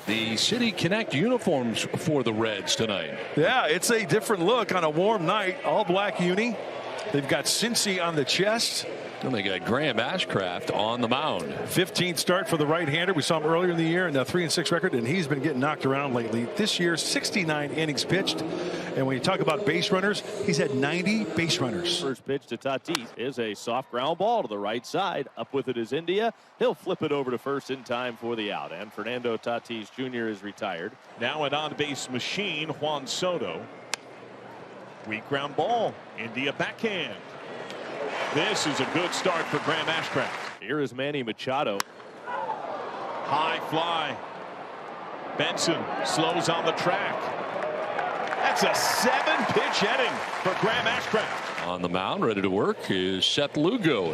The City Connect uniforms for the Reds tonight. Yeah, it's a different look on a warm night. All black uni. They've got Cincy on the chest. And they got Graham Ashcraft on the mound. 15th start for the right-hander. We saw him earlier in the year in the 3-6 record, and he's been getting knocked around lately. This year, 69 innings pitched. And when you talk about base runners, he's had 90 base runners. First pitch to Tatis is a soft ground ball to the right side. Up with it is India. He'll flip it over to first in time for the out. And Fernando Tatis Jr. is retired. Now an on-base machine, Juan Soto. Weak ground ball. India backhand. This is a good start for Graham Ashcraft. Here is Manny Machado. High fly. Benson slows on the track. That's a 7-pitch inning for Graham Ashcraft. On the mound, ready to work, is Seth Lugo.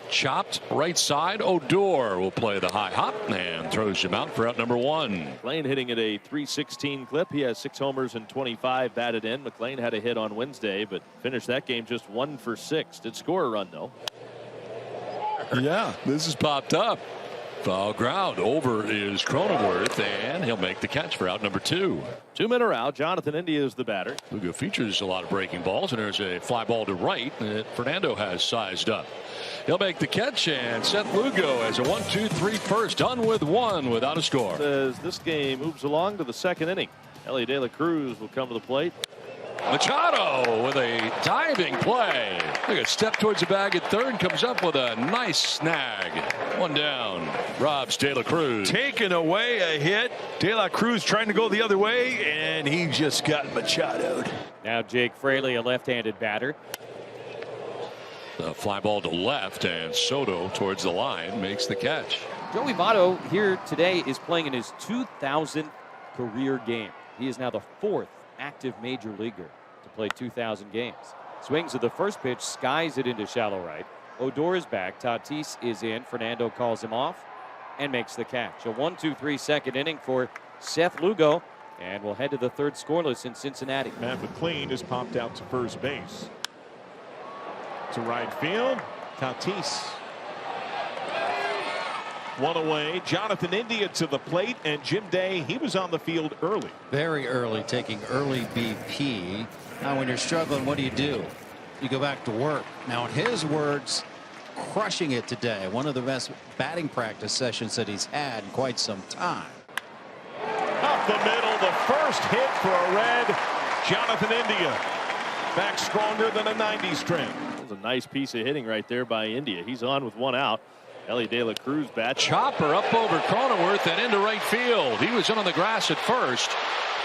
Chopped right side. Odor will play the high hop and throws him out for out number 1. McLean hitting at a .316 clip. He has 6 homers and 25 batted in. McLean had a hit on Wednesday, but finished that game just 1 for 6. Did score a run though. Yeah, this has popped up. Foul ground. Over is Cronenworth, and he'll make the catch for out number 2. 2 men are out. Jonathan India is the batter. Lugo features a lot of breaking balls, and there's a fly ball to right that Fernando has sized up. He'll make the catch, and Seth Lugo has a 1-2-3 first, done with 1 without a score. As this game moves along to the second inning, Ellie De La Cruz will come to the plate. Machado with a diving play. Look at step towards the bag at third, comes up with a nice snag. 1 down. Robs De La Cruz. Taking away a hit. De La Cruz trying to go the other way, and he just got Machado'd. Now Jake Fraley, a left-handed batter. The fly ball to left, and Soto towards the line makes the catch. Joey Votto here today is playing in his 2000th career game. He is now the 4th active major leaguer to play 2,000 games. Swings at the first pitch, skies it into shallow right. Odor is back. Tatis is in. Fernando calls him off and makes the catch. A 1-2-3 second inning for Seth Lugo, and we'll head to the third scoreless in Cincinnati. Matt McLean has popped out to first base. To right field, Tatis. 1 away. Jonathan India to the plate, and Jim Day, he was on the field early. Very early, taking early BP. Now when you're struggling, what do? You go back to work. Now in his words, crushing it today. One of the best batting practice sessions that he's had in quite some time. Up the middle, the first hit for a Red. Jonathan India back stronger than a 90s trend. That was a nice piece of hitting right there by India. He's on with 1 out. Ellie De La Cruz bat. Chopper up over Cronenworth and into right field. He was in on the grass at first.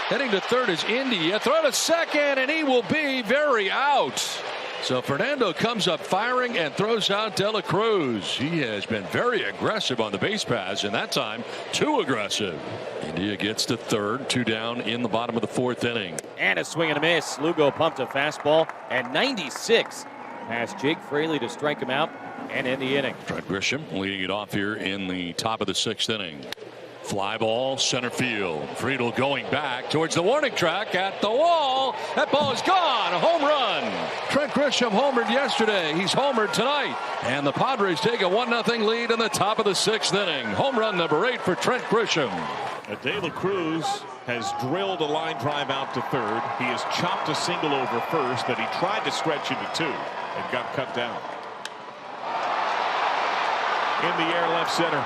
Heading to third is India. Throw to second, and he will be very out. So Fernando comes up firing and throws out De La Cruz. He has been very aggressive on the base paths, and that time too aggressive. India gets to third, 2 down in the bottom of the 4th inning. And a swing and a miss. Lugo pumped a fastball at 96 past Jake Fraley to strike him out and end the inning. Trent Grisham leading it off here in the top of the 6th inning. Fly ball, center field. Friedel going back towards the warning track at the wall. That ball is gone. A home run. Trent Grisham homered yesterday. He's homered tonight. And the Padres take a 1-0 lead in the top of the 6th inning. Home run number 8 for Trent Grisham. De La Cruz has drilled a line drive out to third. He has chopped a single over first that he tried to stretch into 2 and got cut down. In the air, left center.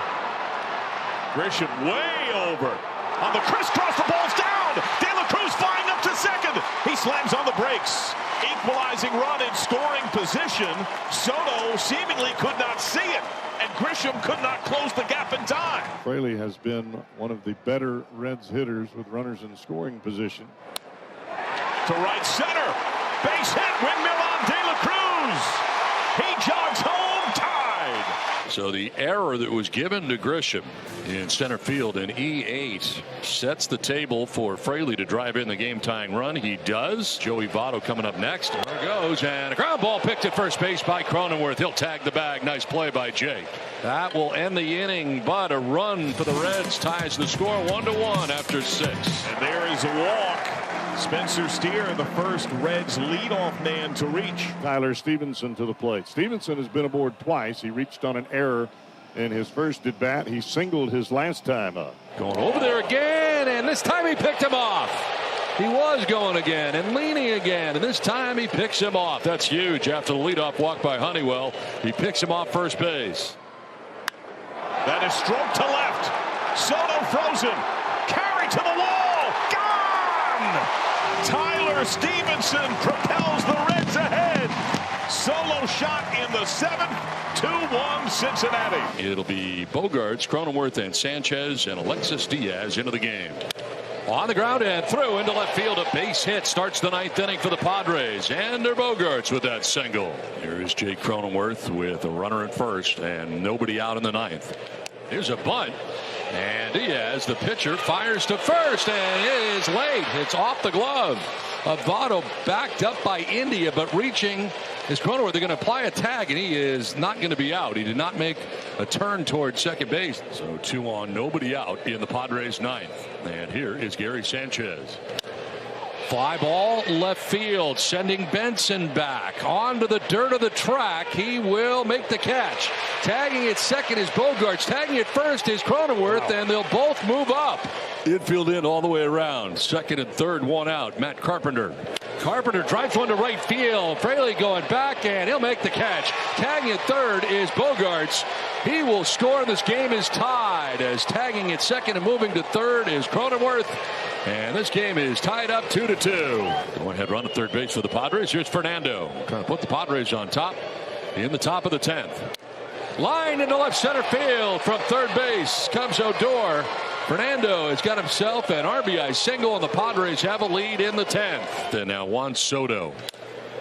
Grisham way over. On the crisscross, the ball's down. De La Cruz flying up to second. He slams on the brakes. Equalizing run in scoring position. Soto seemingly could not see it, and Grisham could not close the gap in time. Fraley has been one of the better Reds hitters with runners in scoring position. To right center. Base hit. Windmill on De La Cruz. He jogs home, tied. So the error that was given to Grisham in center field in E8 sets the table for Fraley to drive in the game-tying run. He does. Joey Votto coming up next. There goes, and a ground ball picked at first base by Cronenworth. He'll tag the bag. Nice play by Jake. That will end the inning, but a run for the Reds ties the score 1-1 after 6. And there is a walk. Spencer Steer, the first Reds leadoff man to reach. Tyler Stevenson to the plate. Stevenson has been aboard twice. He reached on an error in his first at bat. He singled his last time up. Going over there again, and this time he picked him off. He was going again and leaning again, and this time he picks him off. That's huge after the leadoff walk by Honeywell. He picks him off first base. That is stroke to left. Soto frozen. Carry to the wall. Gone! Tyler Stevenson propels the Reds ahead. Solo shot in the 7th. 2-1 Cincinnati. It'll be Bogarts, Cronenworth, and Sanchez, and Alexis Diaz into the game. On the ground and through into left field. A base hit starts the 9th inning for the Padres. Ender Bogarts with that single. Here is Jake Cronenworth with a runner at first and nobody out in the 9th. Here's a bunt. And Diaz, the pitcher, fires to first, and it is late. It's off the glove. Avado backed up by India, but reaching is Cronenworth. They're going to apply a tag, and he is not going to be out. He did not make a turn towards second base. So 2 on, nobody out in the Padres 9th. And here is Gary Sanchez. Fly ball left field, sending Benson back onto the dirt of the track. He will make the catch. Tagging at second is Bogarts. Tagging at first is Cronenworth, and they'll both move up. Infield in all the way around. Second and third, 1 out. Matt Carpenter. Carpenter drives one to right field. Fraley going back, and he'll make the catch. Tagging at third is Bogarts. He will score. This game is tied as tagging at second and moving to third is Cronenworth. And this game is tied up 2-2. Go ahead, run at third base for the Padres. Here's Fernando trying to put the Padres on top in the top of the 10th. Line into left center field from third base comes Odor. Fernando has got himself an RBI single, and the Padres have a lead in the 10th. And now Juan Soto.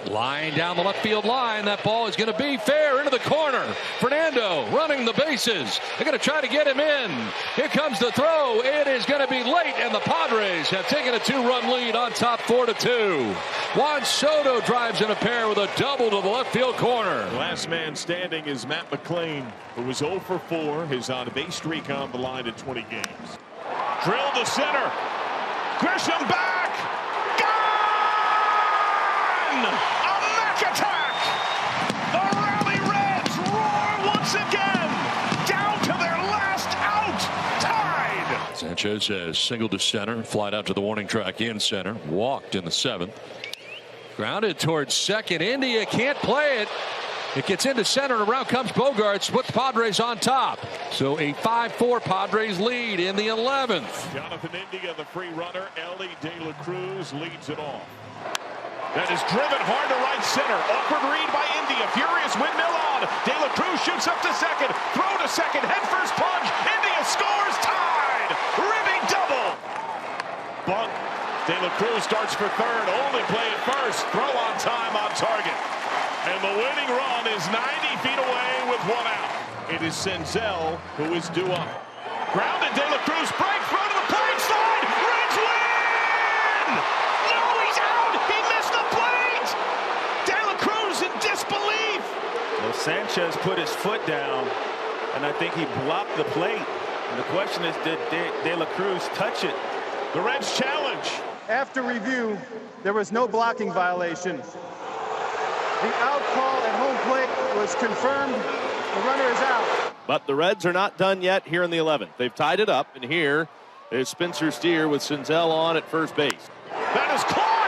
Line down the left field line. That ball is going to be fair into the corner. Fernando running the bases. They're going to try to get him in. Here comes the throw. It is going to be late, and the Padres have taken a 2-run lead on top 4-2. Juan Soto drives in a pair with a double to the left field corner. Last man standing is Matt McLean, who was 0 for 4. His on-base streak on the line in 20 games. Drill to center. Grisham back. A Mac attack! The Rally Reds roar once again! Down to their last out! Tied! Sanchez has singled to center, flied out to the warning track in center, walked in the 7th. Grounded towards second. India can't play it. It gets into center, and around comes Bogarts, puts Padres on top. So a 5-4 Padres lead in the 11th. Jonathan India, the free runner. Ellie De La Cruz leads it off. That is driven hard to right center. Awkward read by India. Furious windmill on. De La Cruz shoots up to second. Throw to second. Head first plunge. India scores. Tied. Ribbing double. Bunt. De La Cruz starts for third. Only play at first. Throw on time on target. And the winning run is 90 feet away with 1 out. It is Senzel who is due up. Grounded. De La Cruz break. Throw to the plate. Slide. Reds win. No, he's out. He missed the plate. De La Cruz in disbelief. Well, Sanchez put his foot down, and I think he blocked the plate. And the question is, did De La Cruz touch it? The Reds challenge. After review, there was no blocking violation. The out call at home plate was confirmed. The runner is out. But the Reds are not done yet here in the 11th. They've tied it up, and here is Spencer Steer with Senzel on at first base. That is caught.